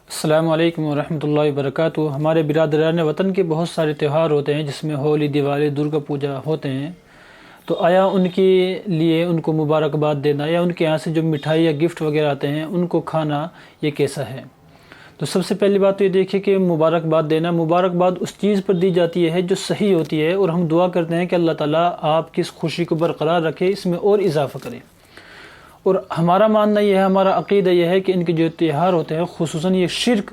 السلام علیکم ورحمۃ اللہ وبرکاتہ۔ ہمارے برادران وطن کے بہت سارے تہوار ہوتے ہیں جس میں ہولی، دیوالی، درگا پوجا ہوتے ہیں، تو آیا ان کے لیے ان کو مبارکباد دینا یا ان کے یہاں سے جو مٹھائی یا گفٹ وغیرہ آتے ہیں ان کو کھانا یہ کیسا ہے؟ تو سب سے پہلی بات تو یہ دیکھیں کہ مبارکباد دینا، مبارکباد اس چیز پر دی جاتی ہے جو صحیح ہوتی ہے، اور ہم دعا کرتے ہیں کہ اللہ تعالیٰ آپ کی اس خوشی کو برقرار رکھے، اس میں اور اضافہ کرے۔ اور ہمارا ماننا یہ ہے، ہمارا عقیدہ یہ ہے کہ ان کے جو تہوار ہوتے ہیں خصوصاً یہ شرک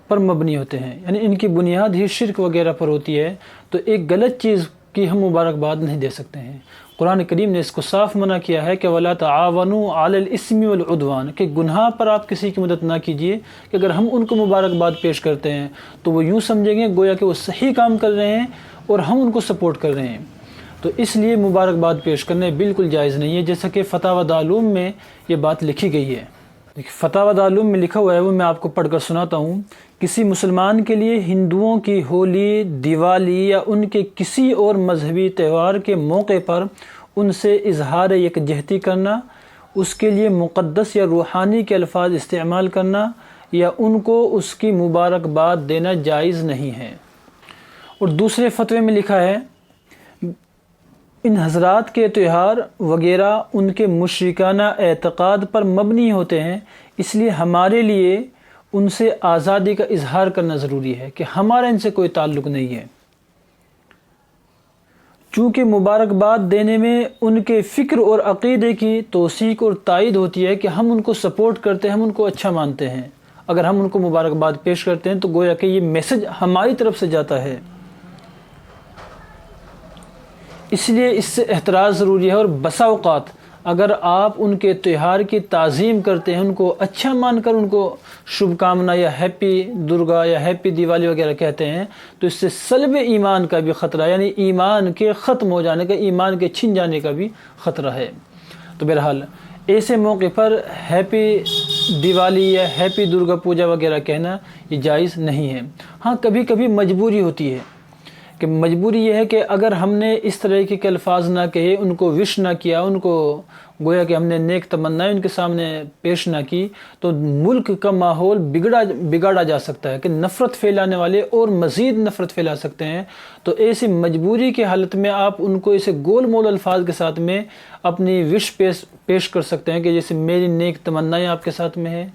پر مبنی ہوتے ہیں، یعنی ان کی بنیاد ہی شرک وغیرہ پر ہوتی ہے، تو ایک غلط چیز کی ہم مبارکباد نہیں دے سکتے ہیں۔ قرآن کریم نے اس کو صاف منع کیا ہے کہ وَلَا تَعَاوَنُوا عَلَى الْإِثْمِ وَالْعُدْوَانِ، کہ گناہ پر آپ کسی کی مدد نہ کیجیے، کہ اگر ہم ان کو مبارکباد پیش کرتے ہیں تو وہ یوں سمجھیں گے گویا کہ وہ صحیح کام کر رہے ہیں اور ہم ان کو سپورٹ کر رہے ہیں، تو اس لیے مبارکباد پیش کرنے بالکل جائز نہیں ہے، جیسا کہ فتاوی دارالعلوم میں یہ بات لکھی گئی ہے۔ فتاوی دارالعلوم میں لکھا ہوا ہے، وہ میں آپ کو پڑھ کر سناتا ہوں۔ کسی مسلمان کے لیے ہندوؤں کی ہولی، دیوالی یا ان کے کسی اور مذہبی تہوار کے موقع پر ان سے اظہار یکجہتی کرنا، اس کے لیے مقدس یا روحانی کے الفاظ استعمال کرنا یا ان کو اس کی مبارکباد دینا جائز نہیں ہے۔ اور دوسرے فتوے میں لکھا ہے، ان حضرات کے تہوار وغیرہ ان کے مشرکانہ اعتقاد پر مبنی ہوتے ہیں، اس لیے ہمارے لیے ان سے آزادی کا اظہار کرنا ضروری ہے کہ ہمارا ان سے کوئی تعلق نہیں ہے، چونکہ مبارکباد دینے میں ان کے فکر اور عقیدے کی توثیق اور تائید ہوتی ہے کہ ہم ان کو سپورٹ کرتے ہیں، ہم ان کو اچھا مانتے ہیں۔ اگر ہم ان کو مبارکباد پیش کرتے ہیں تو گویا کہ یہ میسج ہماری طرف سے جاتا ہے، اس لیے اس سے احتراز ضروری ہے۔ اور بسا اوقات اگر آپ ان کے تہوار کی تعظیم کرتے ہیں، ان کو اچھا مان کر ان کو شبھ کامنا یا ہیپی درگا یا ہیپی دیوالی وغیرہ کہتے ہیں، تو اس سے سلب ایمان کا بھی خطرہ ہے، یعنی ایمان کے ختم ہو جانے کا، ایمان کے چھن جانے کا بھی خطرہ ہے۔ تو بہرحال ایسے موقع پر ہیپی دیوالی یا ہیپی درگا پوجا وغیرہ کہنا یہ جائز نہیں ہے۔ ہاں کبھی کبھی مجبوری ہوتی ہے، کہ مجبوری یہ ہے کہ اگر ہم نے اس طرح کے الفاظ نہ کہے، ان کو وش نہ کیا، ان کو گویا کہ ہم نے نیک تمنائیں ان کے سامنے پیش نہ کی، تو ملک کا ماحول بگاڑا جا سکتا ہے، کہ نفرت پھیلانے والے اور مزید نفرت پھیلا سکتے ہیں۔ تو ایسی مجبوری کی حالت میں آپ ان کو اسے گول مول الفاظ کے ساتھ میں اپنی وش پیش کر سکتے ہیں، کہ جیسے میری نیک تمنائیں آپ کے ساتھ میں ہے،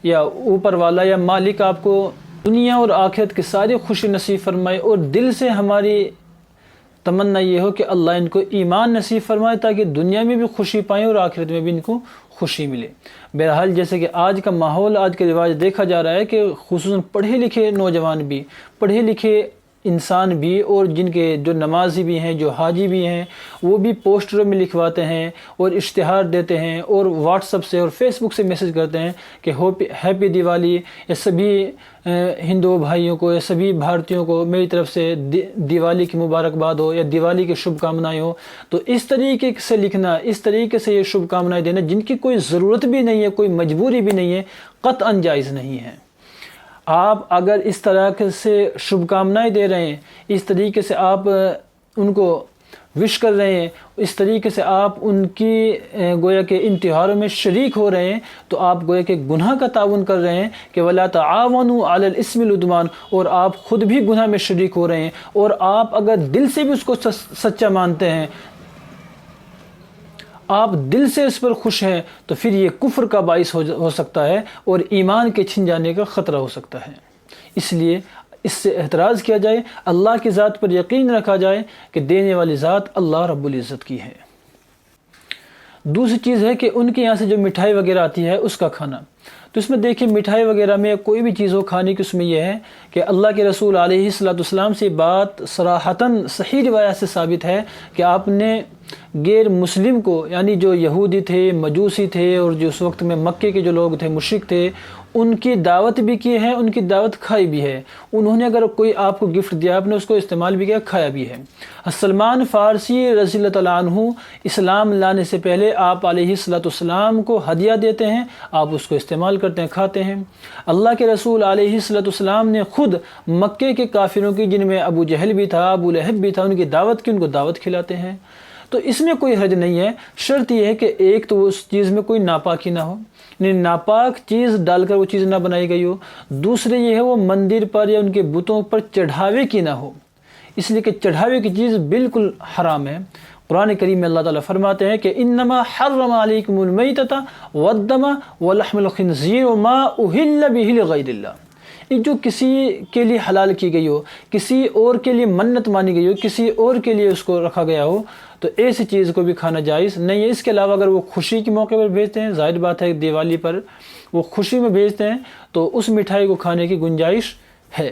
یا اوپر والا یا مالک آپ کو دنیا اور آخرت کی ساری خوشی نصیب فرمائے، اور دل سے ہماری تمنا یہ ہو کہ اللہ ان کو ایمان نصیب فرمائے تاکہ دنیا میں بھی خوشی پائیں اور آخرت میں بھی ان کو خوشی ملے۔ بہرحال جیسے کہ آج کا ماحول، آج کا رواج دیکھا جا رہا ہے کہ خصوصاً پڑھے لکھے نوجوان بھی، پڑھے لکھے انسان بھی، اور جن کے جو نمازی بھی ہیں، جو حاجی بھی ہیں، وہ بھی پوسٹروں میں لکھواتے ہیں اور اشتہار دیتے ہیں اور واٹس ایپ سے اور فیس بک سے میسج کرتے ہیں کہ ہیپی دیوالی، یا سبھی ہندو بھائیوں کو یا سبھی بھارتیوں کو میری طرف سے دیوالی کی مبارکباد ہو یا دیوالی کی شبھ کامنائیں ہو۔ تو اس طریقے سے لکھنا، اس طریقے سے یہ شبھ کامنائیں دینا جن کی کوئی ضرورت بھی نہیں ہے، کوئی مجبوری بھی نہیں ہے، قطعاً جائز نہیں ہے۔ آپ اگر اس طرح سے شبھ کامنائیں دے رہے ہیں، اس طریقے سے آپ ان کو وش کر رہے ہیں، اس طریقے سے آپ ان کی گویا کہ ان تہواروں میں شریک ہو رہے ہیں، تو آپ گویا کہ گناہ کا تعاون کر رہے ہیں، کہ وَلَا تَعَاوَنُوا عَلَى الْإِثْمِ وَالْعُدْوَانِ، اور آپ خود بھی گناہ میں شریک ہو رہے ہیں۔ اور آپ اگر دل سے بھی اس کو سچا مانتے ہیں، آپ دل سے اس پر خوش ہیں، تو پھر یہ کفر کا باعث ہو سکتا ہے اور ایمان کے چھن جانے کا خطرہ ہو سکتا ہے۔ اس لیے اس سے احتراز کیا جائے، اللہ کی ذات پر یقین رکھا جائے کہ دینے والی ذات اللہ رب العزت کی ہے۔ دوسری چیز ہے کہ ان کے یہاں سے جو مٹھائی وغیرہ آتی ہے اس کا کھانا، تو اس میں دیکھیں مٹھائی وغیرہ میں کوئی بھی چیز ہو کھانے کی، اس میں یہ ہے کہ اللہ کے رسول علیہ السلام سے بات صراحتاً صحیح روایت سے ثابت ہے کہ آپ نے غیر مسلم کو، یعنی جو یہودی تھے، مجوسی تھے، اور جو اس وقت میں مکے کے جو لوگ تھے، مشرک تھے، ان کی دعوت بھی کی ہے، ان کی دعوت کھائی بھی ہے۔ انہوں نے اگر کوئی آپ کو گفٹ دیا، آپ نے اس کو استعمال بھی کیا، کھایا بھی ہے۔ سلمان فارسی رضی اللہ تعالیٰ عنہ اسلام لانے سے پہلے آپ علیہ السلام کو ہدیہ دیتے ہیں، آپ اس کو استعمال کرتے ہیں، کھاتے ہیں۔ اللہ کے رسول علیہ السلام نے خود مکے کے کافروں کی، جن میں ابو جہل بھی تھا، ابو لہب بھی تھا، ان کی دعوت کی، ان کو دعوت کھلاتے ہیں۔ تو اس میں کوئی حرج نہیں ہے. شرط یہ ہے کہ ایک تو اس چیز میں کوئی ناپاکی نہ ہو، یعنی ناپاک چیز ڈال کر وہ چیز نہ بنائی گئی ہو. دوسرے یہ ہے وہ مندر پر یا ان کے بتوں پر چڑھاوے کی نہ ہو، اس لیے کہ چڑھاوے کی چیز بالکل حرام ہے. قرآن کریم میں اللہ تعالیٰ فرماتے ہیں کہ انما حرم علیکم المیتۃ والدم ولحم الخنزیر وما اہل بہ لغیر اللہ. جو کسی کے لیے حلال کی گئی ہو، کسی اور کے لیے منت مانی گئی ہو، کسی اور کے لیے اس کو رکھا گیا ہو، تو ایسی چیز کو بھی کھانا جائز نہیں ہے. اس کے علاوہ اگر وہ خوشی کے موقع پر بھیجتے ہیں، ظاہر بات ہے دیوالی پر وہ خوشی میں بھیجتے ہیں، تو اس مٹھائی کو کھانے کی گنجائش ہے.